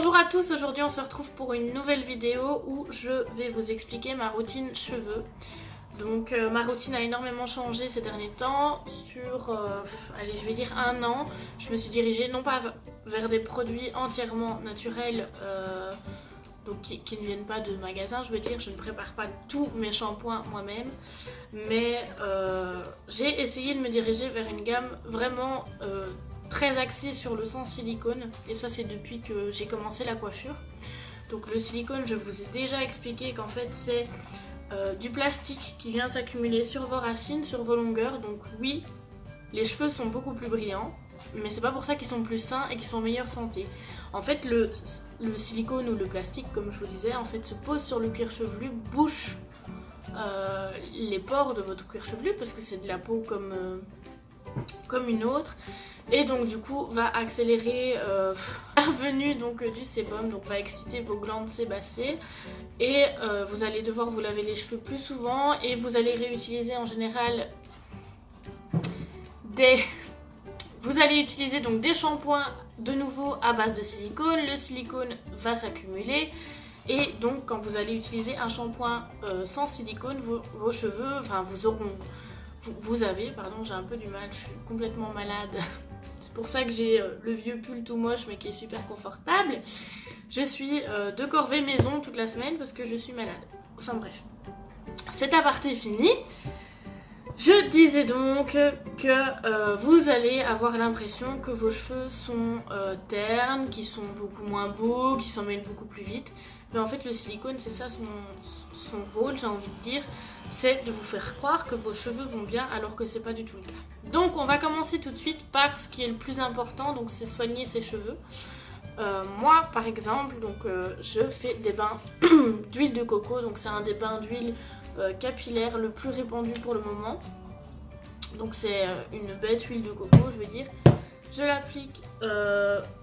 Bonjour à tous, aujourd'hui on se retrouve pour une nouvelle vidéo où je vais vous expliquer ma routine cheveux. Donc ma routine a énormément changé ces derniers temps. Sur, allez, je vais dire un an, je me suis dirigée non pas vers des produits entièrement naturels, donc qui ne viennent pas de magasins, je veux dire, je ne prépare pas tous mes shampoings moi-même, mais j'ai essayé de me diriger vers une gamme vraiment très axée sur le sans silicone, et ça c'est depuis que j'ai commencé la coiffure. Donc le silicone, je vous ai déjà expliqué qu'en fait c'est du plastique qui vient s'accumuler sur vos racines, sur vos longueurs. Donc oui, les cheveux sont beaucoup plus brillants, mais c'est pas pour ça qu'ils sont plus sains et qu'ils sont en meilleure santé. En fait, le silicone ou le plastique, comme je vous disais, en fait se pose sur le cuir chevelu, bouche les pores de votre cuir chevelu, parce que c'est de la peau comme une autre, et donc du coup va accélérer la venue donc, du sébum, donc va exciter vos glandes sébacées, et vous allez devoir vous laver les cheveux plus souvent, et vous allez réutiliser en général vous allez utiliser donc des shampoings de nouveau à base de silicone. Le silicone va s'accumuler, et donc quand vous allez utiliser un shampoing sans silicone, vos cheveux, enfin vous avez, pardon, j'ai un peu du mal, je suis complètement malade. C'est pour ça que j'ai le vieux pull tout moche mais qui est super confortable. Je suis de corvée maison toute la semaine parce que je suis malade. Enfin bref, cet aparté fini. Je disais donc que vous allez avoir l'impression que vos cheveux sont ternes, qu'ils sont beaucoup moins beaux, qu'ils s'en mêlent beaucoup plus vite. Mais en fait le silicone, c'est ça son rôle, j'ai envie de dire, c'est de vous faire croire que vos cheveux vont bien alors que c'est pas du tout le cas. Donc on va commencer tout de suite par ce qui est le plus important, donc c'est soigner ses cheveux. Moi par exemple, donc je fais des bains d'huile de coco, donc c'est un des bains d'huile capillaire le plus répandu pour le moment. Donc c'est une bête huile de coco, je vais dire. Je l'applique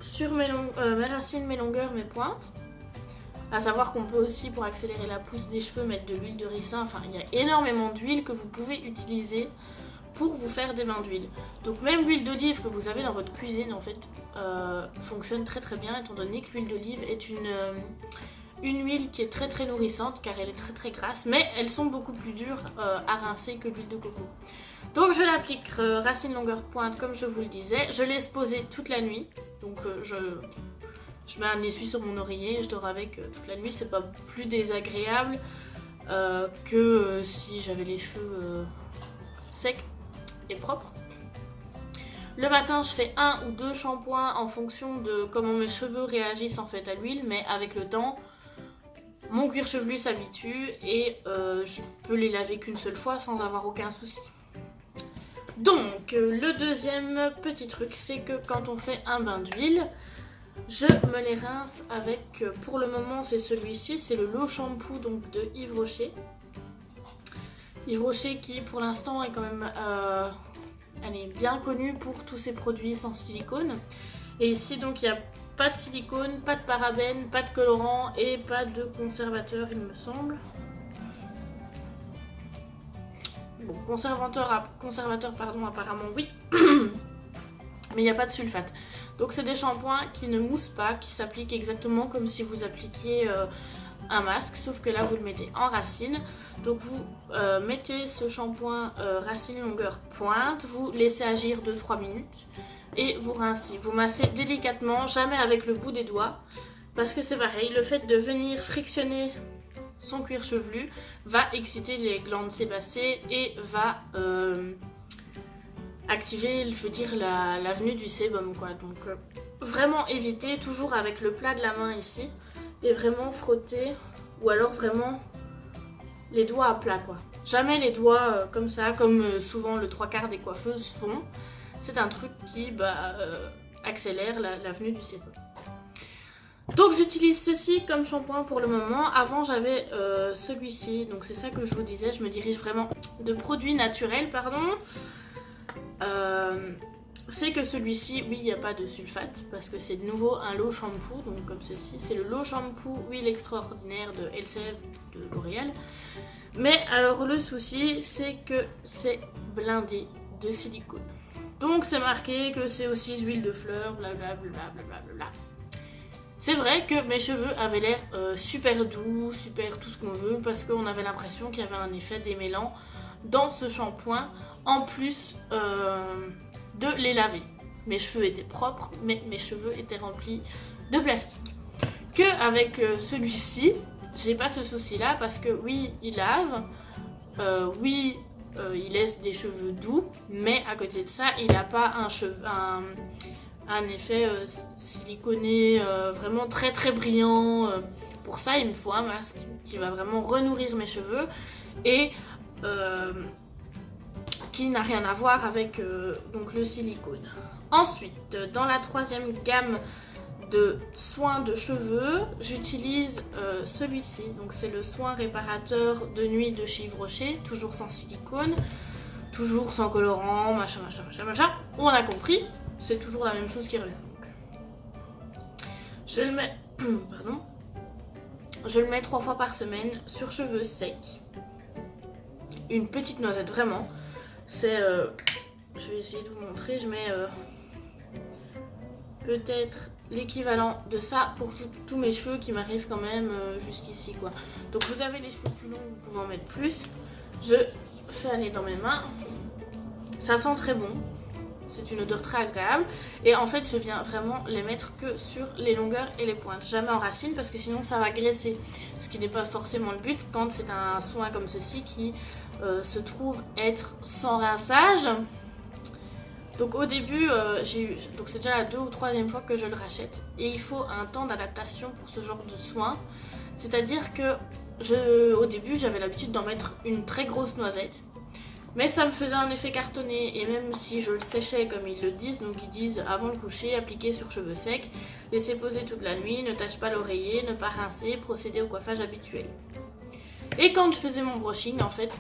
sur mes racines, mes longueurs, mes pointes. À savoir qu'on peut aussi, pour accélérer la pousse des cheveux, mettre de l'huile de ricin. Enfin, il y a énormément d'huile que vous pouvez utiliser pour vous faire des bains d'huile. Donc même l'huile d'olive que vous avez dans votre cuisine, en fait, fonctionne très très bien, étant donné que l'huile d'olive est une huile qui est très très nourrissante, car elle est très très grasse, mais elles sont beaucoup plus dures à rincer que l'huile de coco. Donc je l'applique racine, longueur, pointe, comme je vous le disais. Je laisse poser toute la nuit. Donc je mets un essuie sur mon oreiller et je dors avec toute la nuit. C'est pas plus désagréable que si j'avais les cheveux secs et propres. Le matin, je fais 1 ou 2 shampoings en fonction de comment mes cheveux réagissent en fait à l'huile, mais avec le temps, mon cuir chevelu s'habitue et je peux les laver qu'une seule fois sans avoir aucun souci. Donc le deuxième petit truc, c'est que quand on fait un bain d'huile, je me les rince avec, pour le moment c'est celui-ci, c'est le Low Shampoo donc de Yves Rocher. Yves Rocher qui pour l'instant est quand même elle est bien connue pour tous ses produits sans silicone. Et ici donc il n'y a pas de silicone, pas de parabènes, pas de colorant et pas de conservateur il me semble. Bon, conservateur pardon, apparemment oui, mais il n'y a pas de sulfate. Donc c'est des shampoings qui ne moussent pas, qui s'appliquent exactement comme si vous appliquiez un masque, sauf que là vous le mettez en racine. Donc vous mettez ce shampoing racine, longueur, pointe, vous laissez agir 2-3 minutes et vous rincez. Vous massez délicatement, jamais avec le bout des doigts, parce que c'est pareil, le fait de venir frictionner son cuir chevelu va exciter les glandes sébacées et va activer, je veux dire, la venue du sébum, quoi. Donc vraiment éviter, toujours avec le plat de la main ici, et vraiment frotter, ou alors vraiment les doigts à plat, quoi. Jamais les doigts comme ça, comme souvent le 3/4 des coiffeuses font. C'est un truc qui accélère la venue du sébum. Donc j'utilise ceci comme shampoing pour le moment. Avant j'avais celui-ci, donc c'est ça que je vous disais, je me dirige vraiment de produits naturels, pardon. C'est que celui-ci, oui, il n'y a pas de sulfate, parce que c'est de nouveau un Low Shampoo, donc comme ceci, c'est le Low Shampoo huile extraordinaire de LCF de L'Oréal. Mais alors le souci, c'est que c'est blindé de silicone. Donc c'est marqué que c'est aussi huile de fleurs, blablabla. C'est vrai que mes cheveux avaient l'air super doux, super tout ce qu'on veut, parce qu'on avait l'impression qu'il y avait un effet démêlant dans ce shampoing, en plus de les laver. Mes cheveux étaient propres, mais mes cheveux étaient remplis de plastique. Que avec celui-ci, j'ai pas ce souci-là, parce que oui, il lave, oui, il laisse des cheveux doux, mais à côté de ça, il n'a pas un effet siliconé vraiment très très brillant. Pour ça, il me faut un masque qui va vraiment renourrir mes cheveux et qui n'a rien à voir avec donc le silicone. Ensuite, dans la troisième gamme de soins de cheveux, j'utilise celui-ci. Donc c'est le soin réparateur de nuit de chez Yves Rocher, toujours sans silicone, toujours sans colorant, machin. On a compris, c'est toujours la même chose qui revient. Donc, je le mets, pardon, je le mets 3 fois par semaine sur cheveux secs. Une petite noisette vraiment. C'est, je vais essayer de vous montrer. Je mets peut-être l'équivalent de ça pour tous mes cheveux qui m'arrivent quand même jusqu'ici quoi. Donc vous avez les cheveux plus longs, vous pouvez en mettre plus. Je fais aller dans mes mains. Ça sent très bon. C'est une odeur très agréable. Et en fait je viens vraiment les mettre que sur les longueurs et les pointes. Jamais en racine parce que sinon ça va graisser. Ce qui n'est pas forcément le but quand c'est un soin comme ceci qui se trouve être sans rinçage. Donc au début, donc c'est déjà la 2e ou 3e fois que je le rachète. Et il faut un temps d'adaptation pour ce genre de soin. C'est-à-dire que au début j'avais l'habitude d'en mettre une très grosse noisette. Mais ça me faisait un effet cartonné. Et même si je le séchais comme ils le disent, donc ils disent avant le coucher, appliquer sur cheveux secs, laisser poser toute la nuit, ne tâche pas l'oreiller, ne pas rincer, procéder au coiffage habituel. Et quand je faisais mon brushing, en fait,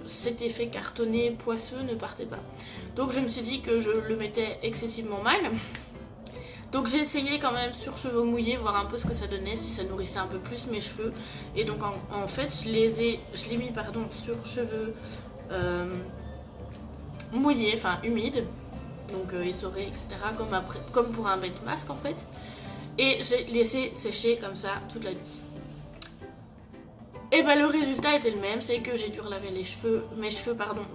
cet effet cartonné, poisseux ne partait pas. Donc je me suis dit que je le mettais excessivement mal. Donc j'ai essayé quand même sur cheveux mouillés, voir un peu ce que ça donnait, si ça nourrissait un peu plus mes cheveux. Et donc en fait, je l'ai mis sur cheveux mouillés, enfin humides, donc essorés, etc. Comme pour un bête masque en fait. Et j'ai laissé sécher comme ça toute la nuit. Et bah le résultat était le même, c'est que j'ai dû relaver mes cheveux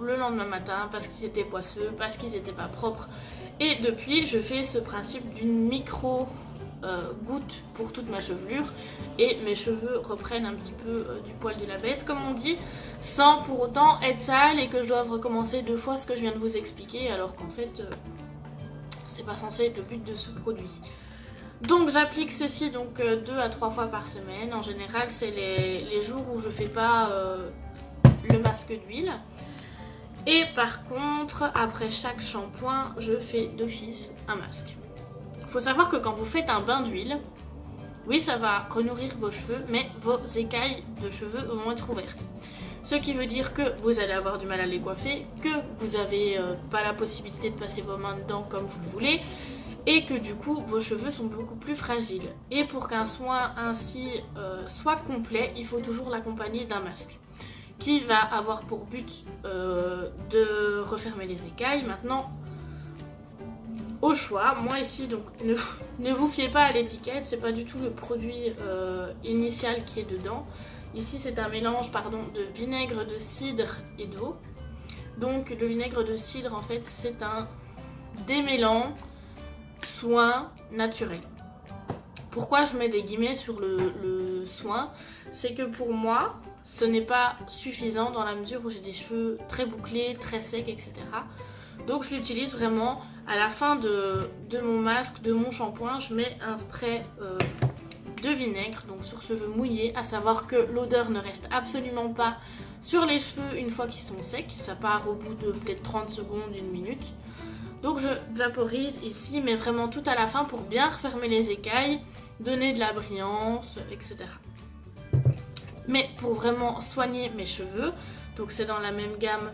le lendemain matin parce qu'ils étaient poisseux, parce qu'ils n'étaient pas propres. Et depuis, je fais ce principe d'une micro goutte pour toute ma chevelure et mes cheveux reprennent un petit peu du poil de la bête, comme on dit, sans pour autant être sale et que je doive recommencer 2 fois ce que je viens de vous expliquer, alors qu'en fait, c'est pas censé être le but de ce produit. Donc j'applique ceci 2 à 3 fois par semaine. En général c'est les jours où je fais pas le masque d'huile. Et par contre après chaque shampoing je fais d'office un masque. Il faut savoir que quand vous faites un bain d'huile, oui ça va renourrir vos cheveux, mais vos écailles de cheveux vont être ouvertes. Ce qui veut dire que vous allez avoir du mal à les coiffer, que vous n'avez pas la possibilité de passer vos mains dedans comme vous le voulez, et que du coup vos cheveux sont beaucoup plus fragiles. Et pour qu'un soin ainsi soit complet, il faut toujours l'accompagner d'un masque qui va avoir pour but de refermer les écailles. Maintenant, au choix, moi ici, donc ne vous fiez pas à l'étiquette, c'est pas du tout le produit initial qui est dedans. Ici c'est un mélange de vinaigre de cidre et d'eau. Donc le vinaigre de cidre en fait c'est un démêlant soin naturel. Pourquoi je mets des guillemets sur le soin? C'est que pour moi, ce n'est pas suffisant dans la mesure où j'ai des cheveux très bouclés, très secs, etc. Donc je l'utilise vraiment à la fin de mon masque, de mon shampoing. Je mets un spray de vinaigre, donc sur cheveux mouillés, à savoir que l'odeur ne reste absolument pas sur les cheveux une fois qu'ils sont secs. Ça part au bout de peut-être 30 secondes, 1 minute. Donc je vaporise ici, mais vraiment tout à la fin pour bien refermer les écailles, donner de la brillance, etc. Mais pour vraiment soigner mes cheveux, donc c'est dans la même gamme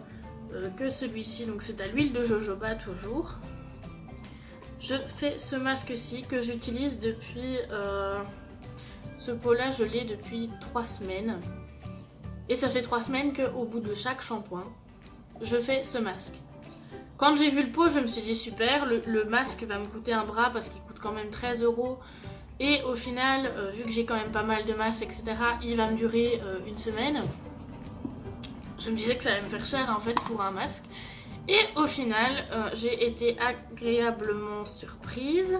que celui-ci, donc c'est à l'huile de jojoba toujours. Je fais ce masque-ci que j'utilise depuis... ce pot-là, je l'ai depuis 3 semaines. Et ça fait 3 semaines qu'au bout de chaque shampoing, je fais ce masque. Quand j'ai vu le pot, je me suis dit super, le masque va me coûter un bras parce qu'il coûte quand même 13 €. Et au final, vu que j'ai quand même pas mal de masse, etc., il va me durer une semaine. Je me disais que ça allait me faire cher en fait pour un masque. Et au final, j'ai été agréablement surprise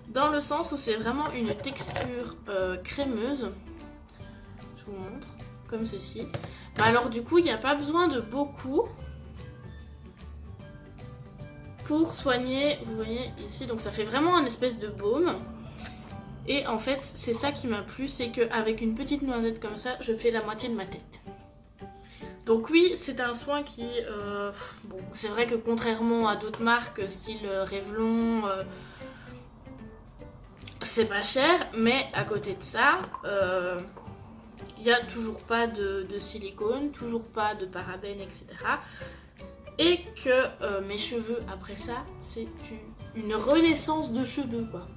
dans le sens où c'est vraiment une texture crémeuse. Je vous montre, comme ceci. Bah alors du coup, il n'y a pas besoin de beaucoup pour soigner, vous voyez ici, donc ça fait vraiment un espèce de baume. Et en fait, c'est ça qui m'a plu, c'est qu'avec une petite noisette comme ça, je fais la moitié de ma tête. Donc oui, c'est un soin qui... bon, c'est vrai que contrairement à d'autres marques, style Revlon, c'est pas cher, mais à côté de ça, il n'y a toujours pas de silicone, toujours pas de parabènes, etc. Et que mes cheveux, après ça, c'est une renaissance de cheveux, quoi.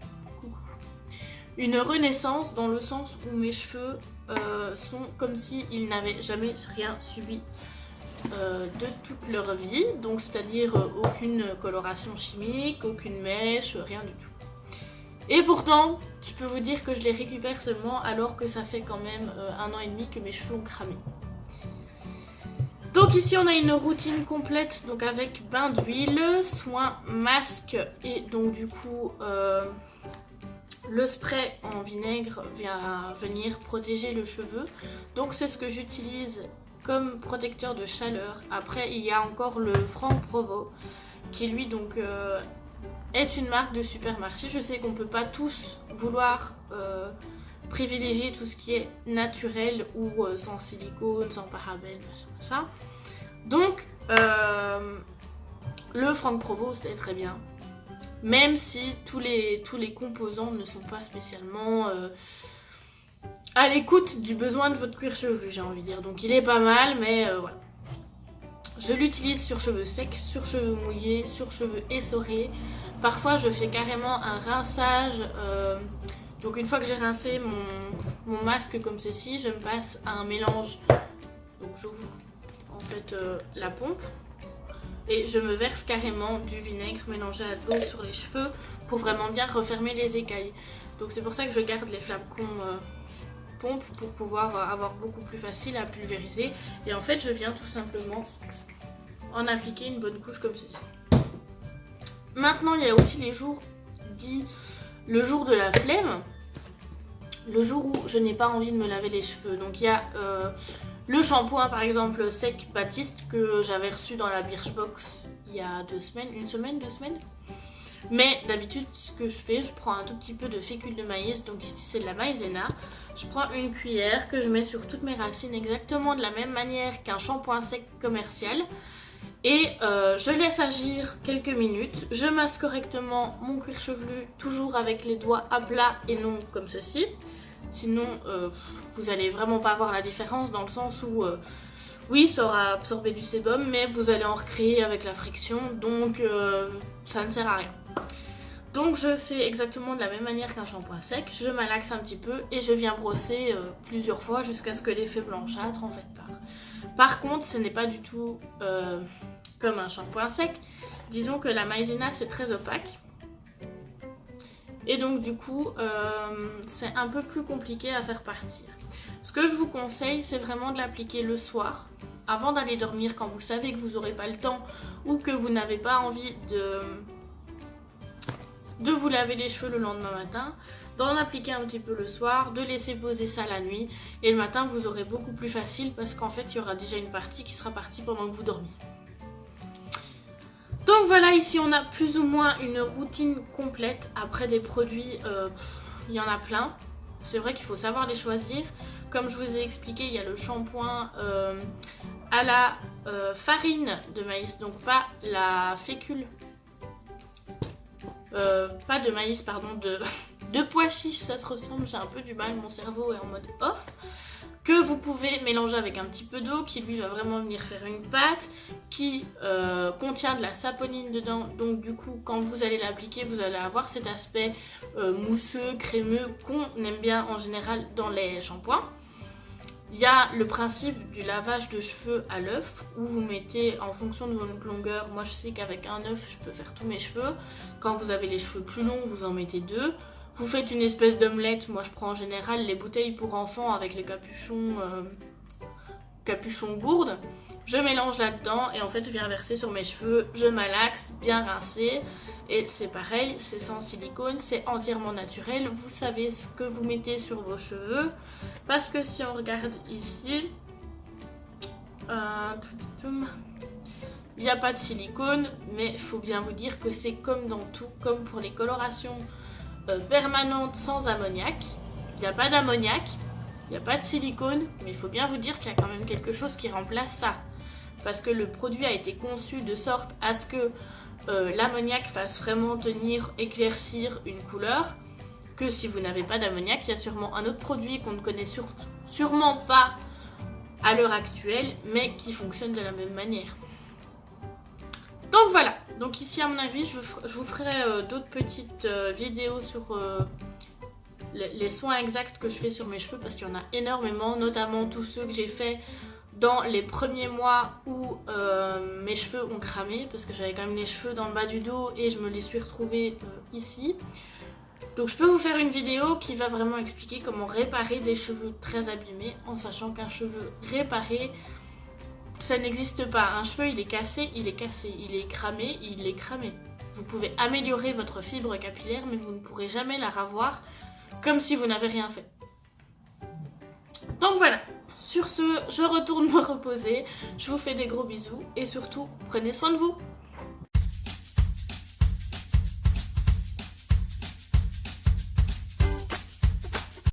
Une renaissance dans le sens où mes cheveux sont comme s'ils n'avaient jamais rien subi de toute leur vie. Donc c'est-à-dire aucune coloration chimique, aucune mèche, rien du tout. Et pourtant, je peux vous dire que je les récupère seulement alors que ça fait quand même 1 an et demi que mes cheveux ont cramé. Donc ici on a une routine complète, donc avec bain d'huile, soin, masque et donc du coup le spray en vinaigre vient venir protéger le cheveu. Donc c'est ce que j'utilise comme protecteur de chaleur. Après il y a encore le Franck Provo qui lui donc est une marque de supermarché. Je sais qu'on peut pas tous vouloir privilégier tout ce qui est naturel ou sans silicone, sans parabènes, machin. Donc le Franck Provo c'était très bien. Même si tous les composants ne sont pas spécialement à l'écoute du besoin de votre cuir chevelu, j'ai envie de dire. Donc il est pas mal, mais voilà. Je l'utilise sur cheveux secs, sur cheveux mouillés, sur cheveux essorés. Parfois je fais carrément un rinçage. Donc une fois que j'ai rincé mon masque comme ceci, je me passe à un mélange. Donc j'ouvre en fait la pompe. Et je me verse carrément du vinaigre mélangé à de l'eau sur les cheveux pour vraiment bien refermer les écailles. Donc c'est pour ça que je garde les flacons pompe pour pouvoir avoir beaucoup plus facile à pulvériser. Et en fait je viens tout simplement en appliquer une bonne couche comme ceci. Maintenant il y a aussi les jours dits le jour de la flemme. Le jour où je n'ai pas envie de me laver les cheveux. Donc il y a... le shampoing par exemple sec Baptiste que j'avais reçu dans la Birchbox il y a 2 semaines, 1 semaine, 2 semaines. Mais d'habitude ce que je fais, je prends un tout petit peu de fécule de maïs, donc ici c'est de la maïzena. Je prends une cuillère que je mets sur toutes mes racines exactement de la même manière qu'un shampoing sec commercial. Et je laisse agir quelques minutes. Je masse correctement mon cuir chevelu, toujours avec les doigts à plat et non comme ceci. Sinon, vous allez vraiment pas voir la différence dans le sens où, oui, ça aura absorbé du sébum, mais vous allez en recréer avec la friction, donc ça ne sert à rien. Donc je fais exactement de la même manière qu'un shampoing sec, je malaxe un petit peu et je viens brosser plusieurs fois jusqu'à ce que l'effet blanchâtre en fait part. Par contre, ce n'est pas du tout comme un shampoing sec. Disons que la maïzena c'est très opaque. Et donc du coup, c'est un peu plus compliqué à faire partir. Ce que je vous conseille, c'est vraiment de l'appliquer le soir, avant d'aller dormir, quand vous savez que vous n'aurez pas le temps ou que vous n'avez pas envie de vous laver les cheveux le lendemain matin, d'en appliquer un petit peu le soir, de laisser poser ça la nuit, et le matin vous aurez beaucoup plus facile parce qu'en fait il y aura déjà une partie qui sera partie pendant que vous dormiez. Donc voilà, ici on a plus ou moins une routine complète. Après des produits, il y en a plein. C'est vrai qu'il faut savoir les choisir. Comme je vous ai expliqué, il y a le shampoing à la farine de maïs, donc pas la fécule. Pas de maïs, pardon, de pois chiches, ça se ressemble, j'ai un peu du mal, mon cerveau est en mode off. Que vous pouvez mélanger avec un petit peu d'eau qui lui va vraiment venir faire une pâte qui contient de la saponine dedans, donc du coup quand vous allez l'appliquer vous allez avoir cet aspect mousseux, crémeux qu'on aime bien en général dans les shampoings. Il y a le principe du lavage de cheveux à l'œuf où vous mettez en fonction de votre longueur. Moi je sais qu'avec un œuf je peux faire tous mes cheveux. Quand vous avez les cheveux plus longs vous en mettez 2. Vous faites une espèce d'omelette. Moi je prends en général les bouteilles pour enfants avec les capuchons gourdes. Je mélange là-dedans et en fait je viens verser sur mes cheveux, je malaxe, bien rincé. Et c'est pareil, c'est sans silicone, c'est entièrement naturel. Vous savez ce que vous mettez sur vos cheveux. Parce que si on regarde ici, il n'y a pas de silicone, mais il faut bien vous dire que c'est comme dans tout, comme pour les colorations permanentes sans ammoniac. Il n'y a pas d'ammoniac, il n'y a pas de silicone, mais il faut bien vous dire qu'il y a quand même quelque chose qui remplace ça. Parce que le produit a été conçu de sorte à ce que l'ammoniac fasse vraiment tenir, éclaircir une couleur, que si vous n'avez pas d'ammoniac, il y a sûrement un autre produit qu'on ne connaît sûrement pas à l'heure actuelle, mais qui fonctionne de la même manière. Donc voilà, donc ici à mon avis, je vous ferai d'autres petites vidéos sur les soins exacts que je fais sur mes cheveux, parce qu'il y en a énormément, notamment tous ceux que j'ai fait dans les premiers mois où mes cheveux ont cramé, parce que j'avais quand même les cheveux dans le bas du dos et je me les suis retrouvés ici. Donc je peux vous faire une vidéo qui va vraiment expliquer comment réparer des cheveux très abîmés, en sachant qu'un cheveu réparé, ça n'existe pas. Un cheveu, il est cassé, il est cassé. Il est cramé, il est cramé. Vous pouvez améliorer votre fibre capillaire, mais vous ne pourrez jamais la ravoir comme si vous n'avez rien fait. Donc voilà. Sur ce, je retourne me reposer. Je vous fais des gros bisous et surtout, prenez soin de vous.